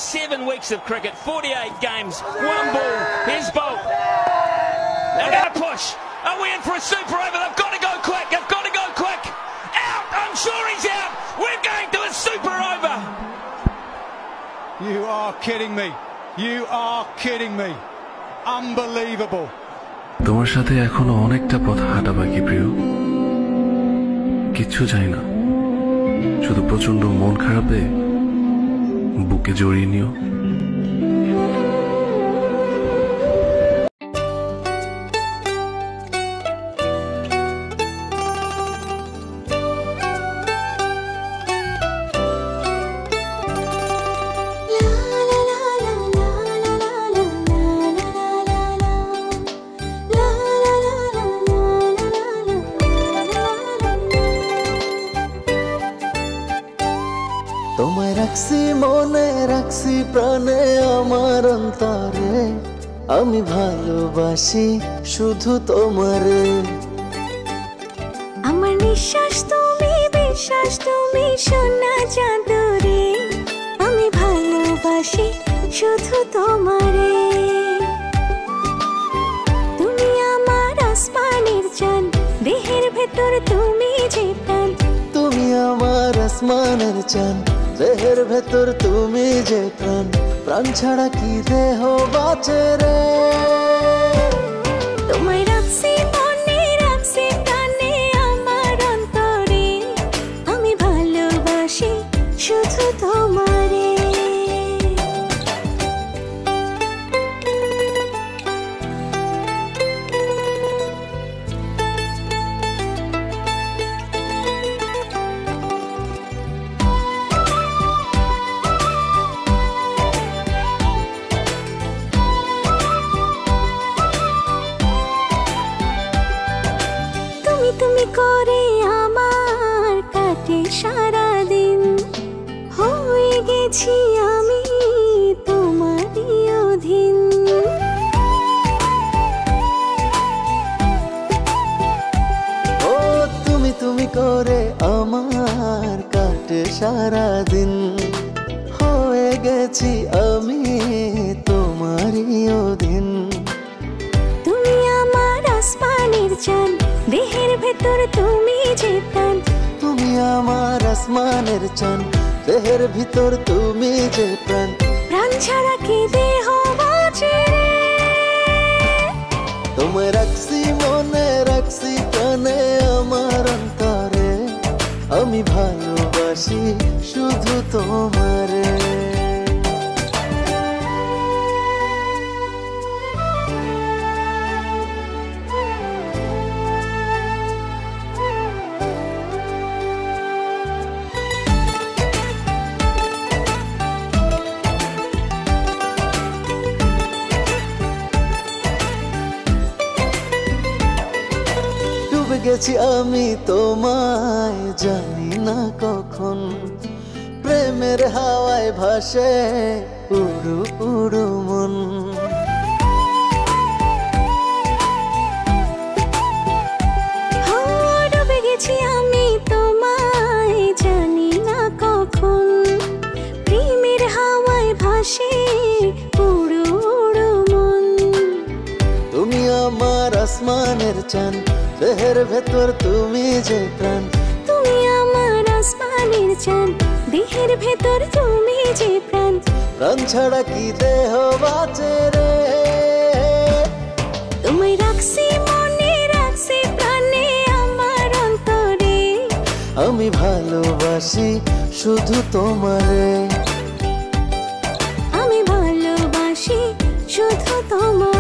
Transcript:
7 weeks of cricket, 48 games, 1 ball. Here's Bolt. They're going to push. Are we in for a super over? They've got to go quick. They've got to go quick. Out. I'm sure he's out. We're going to a super over. You are kidding me. You are kidding me. Unbelievable. তোমার সাথে এখনো অনেকটা পথ হাঁটা বাকি প্রিয়। কিচ্ছু চাই না, শুধু প্রচন্ড মন খারাপে বুকে জড়িয়ে নিও। তোমায় রাখছি মনে রাখছি প্রাণে আমার অন্তরে আমি ভালোবাসি শুধু তোমারে আমার নিঃশ্বাস তুমি বিশ্বাস তুমি সোনা চাঁদরে আমি ভালোবাসি শুধু তোমারে তুমি আমার আসমানের চাঁদ দেহের ভেতর তুমি যে প্রাণ তুমি আমার আসমানের চাঁদ দেহের ভেতর তুমি যে প্রাণ প্রাণ ছাড়া কি দেহ বাঁচে রে তোমায় রাখছি মনে রাখছি প্রাণে আমার অন্তরে আমি ভালোবাসি শুধু তোমারে তুমি করে আমার কাটে সারা দিন হয়ে গেছি আমি তোমারই অধীন ও তুমি তুমি করে আমার কাটে সারা দিন হয়ে গেছি আমি তোমারই অধীন তুমি আমার আসমানের চাঁদ দেহের ভেতর তুমি যে প্রাণ তুমি আমার আসমানের চাঁদ দেহের ভিতর তুমি যে প্রাণ প্রাণ ছাড়া কি দেহ বাঁচে রে তোমায় রাখছি মনে রাখছি প্রাণে আমার অন্তরে আমি ভালোবাসি শুধু তোমারে গেছি আমি তোমায় জানি না কখন প্রেমের হাওয়ায় ভাসে উড়ু উড়ু মন ডুবে গেছি আমি তোমায় জানি না কখন প্রেমের হাওয়ায় ভাসে উড়ু উড়ু মন তুমি আমার আসমানের চাঁদ দেহের ভেতর তুমি যে প্রাণ তুমি আমার আসমানের চাঁদ দেহের ভেতর তুমি যে প্রাণ প্রাণ ছাড়া কি দেহ বাঁচে রে তোমায় রাখছি মনে রাখছি প্রাণে আমার অন্তরে আমি ভালোবাসি শুধু তোমারে আমি ভালোবাসি শুধু তোমার